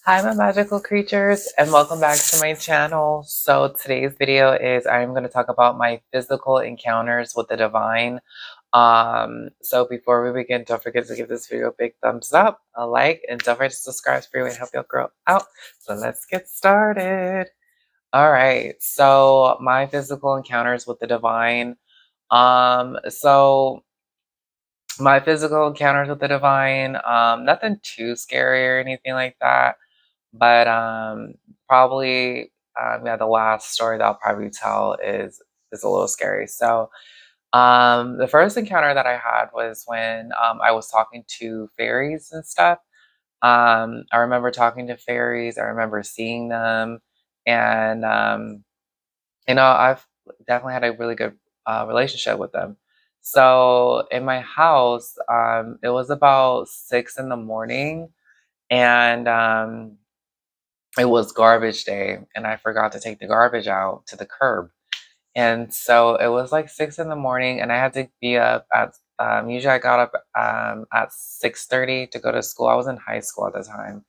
Hi, my magical creatures, and welcome back to my channel. So today's video is I'm going to talk about my physical encounters with the divine. So before we begin, don't forget to give this video a big thumbs up, a like, and don't forget to subscribe for you and help your girl out. So let's get started. All right. So my physical encounters with the divine. So my physical encounters with the divine, nothing too scary or anything like that. But probably yeah, the last story that I'll probably tell is a little scary. So the first encounter that I had was when I was talking to fairies and stuff. I remember talking to fairies. I remember seeing them, and I've definitely had a really good relationship with them. So in my house, it was about 6 in the morning, and it was garbage day, and I forgot to take the garbage out to the curb. And so it was like 6 in the morning, and I had to be up at usually I got up at 6:30 to go to school. I was in high school at the time.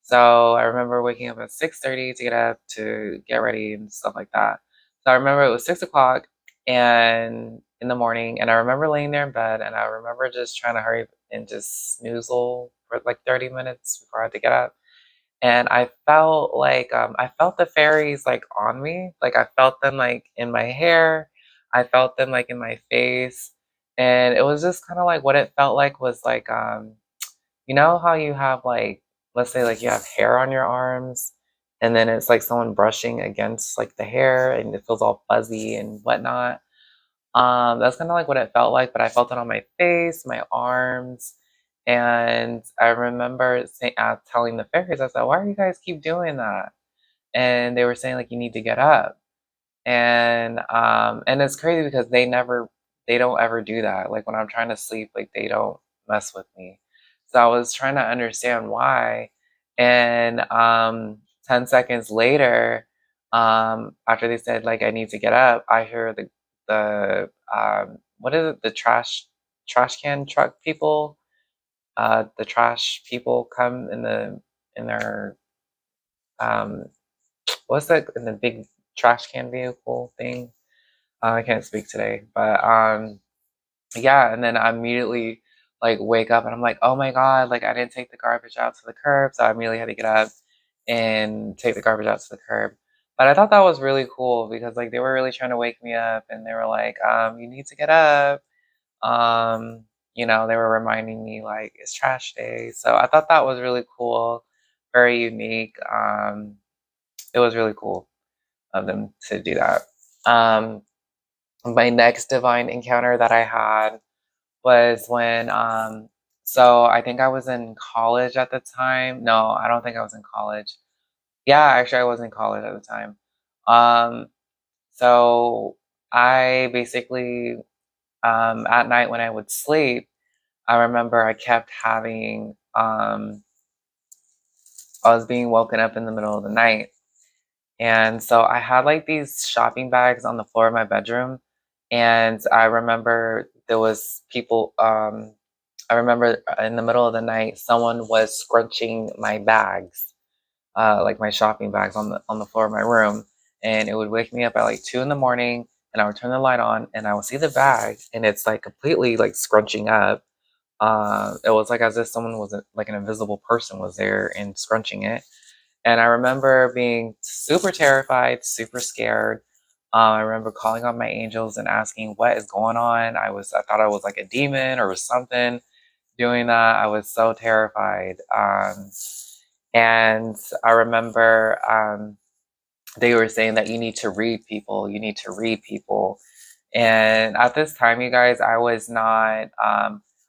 So I remember waking up at 6:30 to get up to get ready and stuff like that. So I remember it was 6 o'clock and in the morning, and I remember laying there in bed, and I remember just trying to hurry and just snoozle for like 30 minutes before I had to get up. And I felt like I felt the fairies like on me. Like I felt them like in my hair. I felt them like in my face. And it was just kind of like what it felt like was like you know how you have like, let's say like you have hair on your arms, and then it's like someone brushing against like the hair and it feels all fuzzy and whatnot. That's kind of like what it felt like, but I felt it on my face, my arms, and I remember telling the fairies, I said, "Why do you guys keep doing that?" And they were saying like, "You need to get up." And it's crazy because they don't ever do that. Like when I'm trying to sleep, like they don't mess with me. So I was trying to understand why, and 10 seconds later, after they said like I need to get up, I hear the what is it, the trash can truck people, the trash people come in their um what's that, in the big trash can vehicle thing. I can't speak today, but yeah, and then I immediately like wake up and I'm like, oh my God, like I didn't take the garbage out to the curb. So I immediately had to get up and take the garbage out to the curb. But I thought that was really cool because like they were really trying to wake me up, and they were like, you need to get up. They were reminding me like it's trash day. So I thought that was really cool, very unique. It was really cool of them to do that. Um, my next divine encounter that I had was when so I think I was in college at the time. No, I don't think I was in college. Yeah, actually I was in college at the time. Um so I basically at night when I would sleep, I remember I kept having I was being woken up in the middle of the night. And so I had like these shopping bags on the floor of my bedroom. And I remember there was people, I remember in the middle of the night, someone was scrunching my bags, like my shopping bags on the floor of my room. And it would wake me up at like 2 in the morning, and I would turn the light on and I would see the bag, and it's like completely like scrunching up. It was like as if someone was like an invisible person was there and scrunching it. And I remember being super terrified, super scared. I remember calling on my angels and asking what is going on. I thought I was like a demon or was something doing that. I was so terrified. And I remember they were saying that you need to read people. You need to read people. And at this time, you guys, I was not.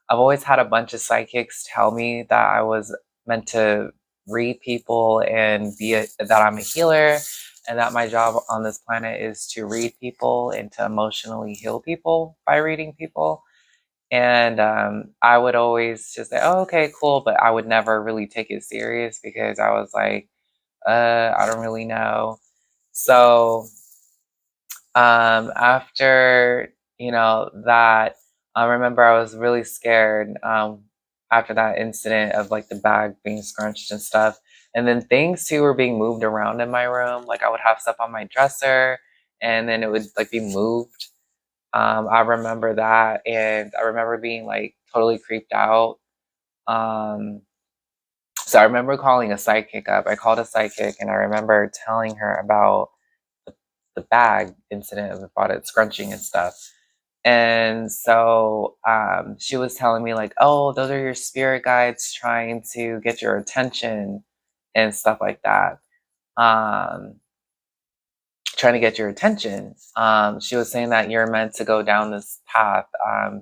I've always had a bunch of psychics tell me that I was meant to read people and that I'm a healer, and that my job on this planet is to read people and to emotionally heal people by reading people. And I would always just say, "Oh, okay, cool," but I would never really take it serious because I was like, I don't really know." So after that, I remember I was really scared after that incident of like the bag being scrunched and stuff. And then things too were being moved around in my room. Like I would have stuff on my dresser and then it would like be moved. I remember that, and I remember being like totally creeped out. Um, so I remember calling a psychic up. I called a psychic, and I remember telling her about the, the bag incident about it scrunching and stuff. And so she was telling me like, "Oh, those are your spirit guides trying to get your attention and stuff like that." Um, Trying to get your attention. She was saying that you're meant to go down this path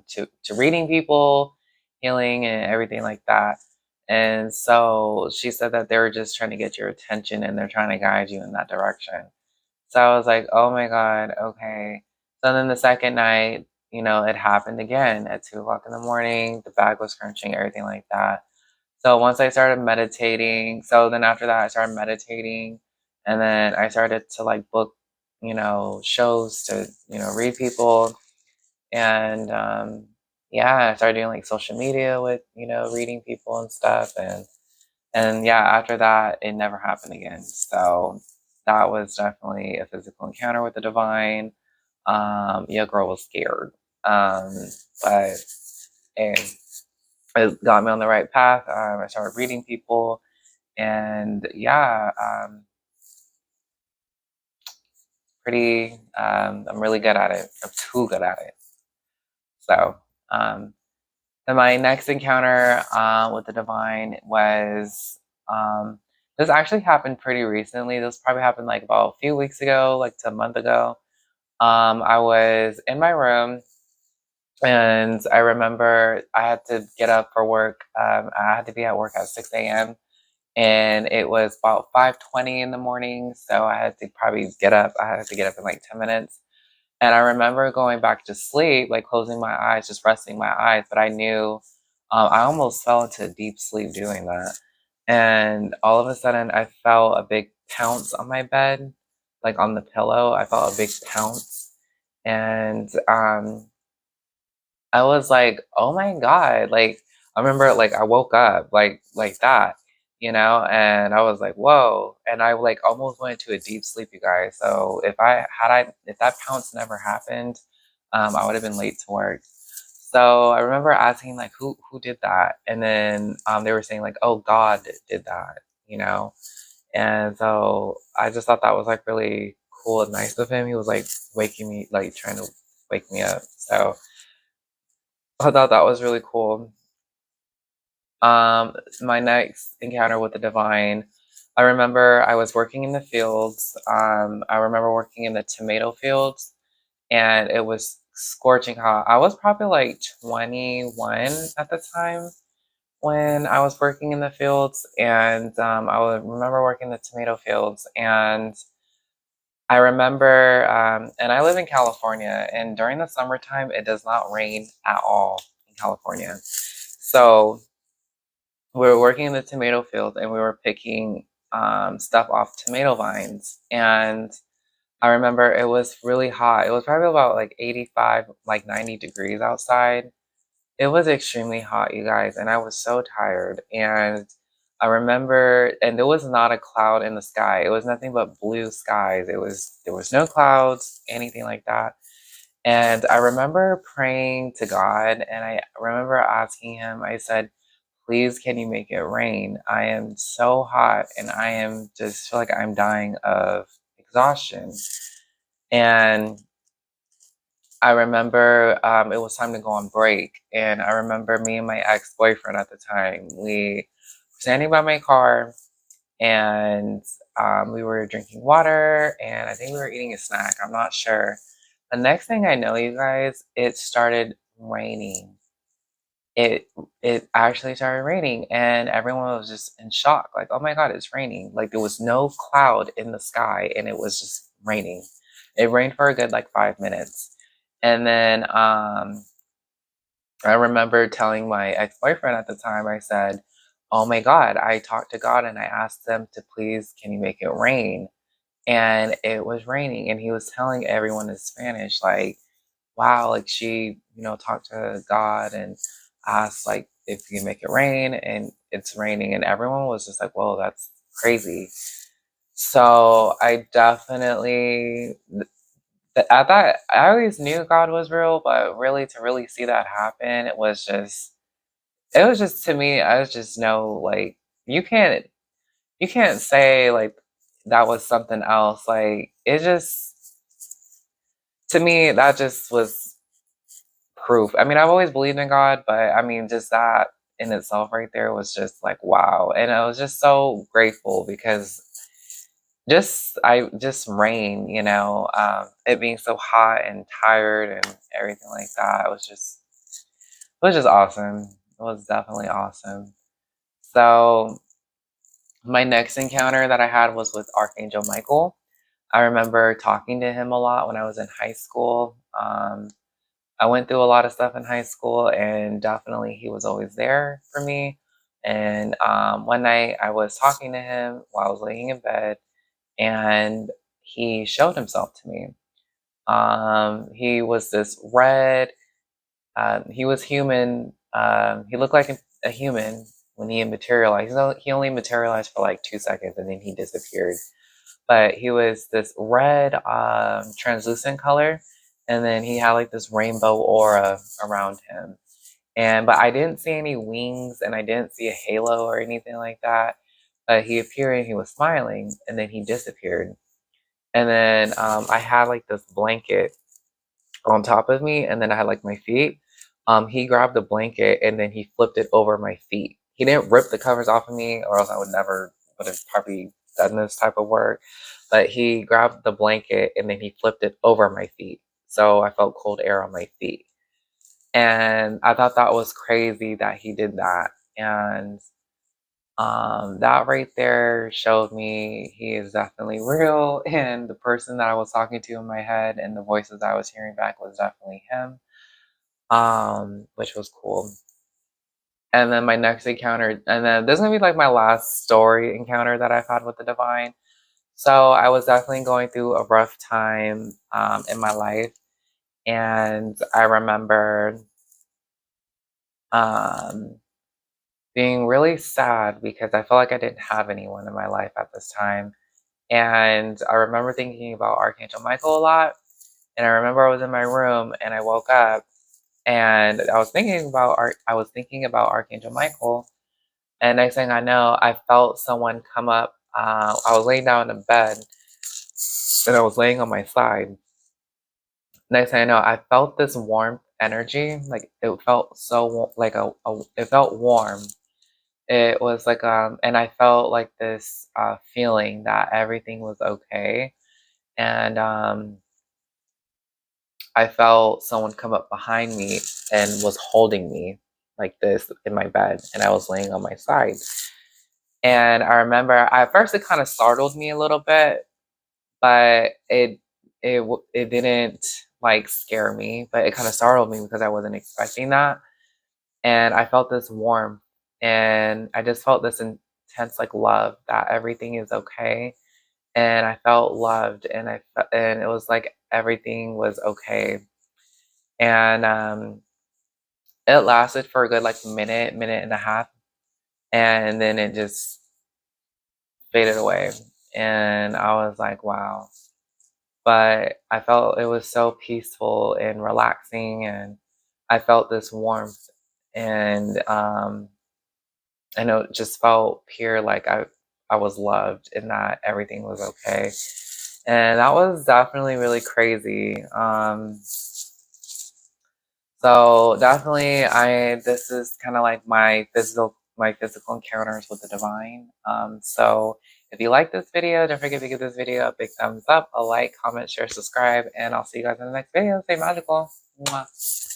to reading people, healing, and everything like that. And so she said that they were just trying to get your attention and they're trying to guide you in that direction. So I was like, oh my God, okay. So then the second night, it happened again at 2 o'clock in the morning. The bag was crunching, everything like that. So once I started meditating, so then after that, I started meditating, and then I started to like book, shows to, read people. And yeah, I started doing like social media with, reading people and stuff. And yeah, after that, it never happened again. So that was definitely a physical encounter with the divine. Your girl was scared. Um, but and it got me on the right path. I started reading people, and yeah, pretty. I'm really good at it. I'm too good at it. So, um, then my next encounter with the divine was this actually happened pretty recently. This probably happened like about a few weeks ago, like to a month ago. I was in my room. And I remember I had to get up for work. I had to be at work at 6 a.m. and it was about 5:20 in the morning. So I had to probably get up. I had to get up in like 10 minutes. And I remember going back to sleep, like closing my eyes, just resting my eyes. But I knew I almost fell into deep sleep doing that. And all of a sudden, I felt a big pounce on my bed, like on the pillow. I felt a big pounce. And I was like, "Oh my God." Like, I remember like I woke up like that, and I was like, "Whoa." And I like almost went into a deep sleep, you guys. So if that pounce never happened, I would have been late to work. So I remember asking like who did that? And then they were saying like, "Oh, God did that," you know? And so I just thought that was like really cool and nice of him. He was like waking me, like trying to wake me up. So I thought that was really cool. My next encounter with the divine, I remember I was working in the fields. I remember working in the tomato fields, and it was scorching hot. I was probably like 21 at the time when I was working in the fields, and I would remember working the tomato fields, and I remember, and I live in California, and during the summertime, it does not rain at all in California. So we were working in the tomato field and we were picking stuff off tomato vines. And I remember it was really hot. It was probably about like 85, like 90 degrees outside. It was extremely hot, you guys, and I was so tired. And I remember, and there was not a cloud in the sky. It was nothing but blue skies. There was no clouds, anything like that. And I remember praying to God, and I remember asking him, I said, please, can you make it rain? I am so hot and I am just feel like I'm dying of exhaustion. And I remember it was time to go on break. And I remember me and my ex boyfriend at the time, we were standing by my car and we were drinking water and I think we were eating a snack. I'm not sure. The next thing I know, you guys, it started raining. It actually started raining and everyone was just in shock, like, "Oh my God, it's raining." Like, there was no cloud in the sky and it was just raining. It rained for a good, like, 5 minutes. And then, I remember telling my ex-boyfriend at the time, I said, "Oh my God," I talked to God and I asked them to please, "Can you make it rain?" And it was raining and he was telling everyone in Spanish, like, wow, like she, talked to God and asked like if you can make it rain and it's raining and everyone was just like, whoa, that's crazy. So I definitely at that I always knew God was real, but really to really see that happen, it was just to me, I was just know like you can't you can't say like that was something else. Like it just to me that just was proof. I mean, I've always believed in God, but I mean just that in itself right there was just like wow. And I was just so grateful because just rain, it being so hot and tired and everything like that. It was just awesome. It was definitely awesome. So my next encounter that I had was with Archangel Michael. I remember talking to him a lot when I was in high school. I went through a lot of stuff in high school, and definitely he was always there for me. And one night I was talking to him while I was laying in bed, and he showed himself to me. He was this red. He was human. He looked like a human when he materialized. He only materialized for like 2 seconds, and then he disappeared. But he was this red, translucent color, and then he had like this rainbow aura around him. But I didn't see any wings, and I didn't see a halo or anything like that. But he appeared and he was smiling, and then he disappeared. And then I had like this blanket on top of me, and then I had like my feet. He grabbed the blanket and then he flipped it over my feet. He didn't rip the covers off of me, or else I would have probably done this type of work. But he grabbed the blanket and then he flipped it over my feet, so I felt cold air on my feet. And I thought that was crazy that he did that. And that right there showed me he is definitely real, and the person that I was talking to in my head and the voices I was hearing back was definitely him, which was cool. And then my next encounter, and then this is gonna be like my last story encounter that I've had with the divine. So I was definitely going through a rough time in my life, and I remember um, being really sad because I felt like I didn't have anyone in my life at this time. And I remember thinking about Archangel Michael a lot. And I remember I was in my room and I woke up and I was thinking about Archangel Michael. And next thing I know, I felt someone come up. I was laying down in bed and I was laying on my side. Next thing I know, I felt this warm energy. Like it felt like it felt warm. It was like and I felt like this feeling that everything was okay. And I felt someone come up behind me and was holding me like this in my bed, and I was laying on my side. And I remember at first it kind of startled me a little bit, but it didn't like scare me, but it kind of startled me because I wasn't expecting that. And I felt this warmth, and I just felt this intense like love that everything is okay. And I felt loved, and and it was like everything was okay. And it lasted for a good like minute and a half, and then it just faded away. And I was like, wow. But I felt it was so peaceful and relaxing, and I felt this warmth, and I know it just felt pure, like I was loved, and that everything was okay. And that was definitely really crazy. So definitely this is kind of like my physical encounters with the divine. So if you like this video, don't forget to give this video a big thumbs up, a like, comment, share, subscribe, and I'll see you guys in the next video. Stay magical. Mwah.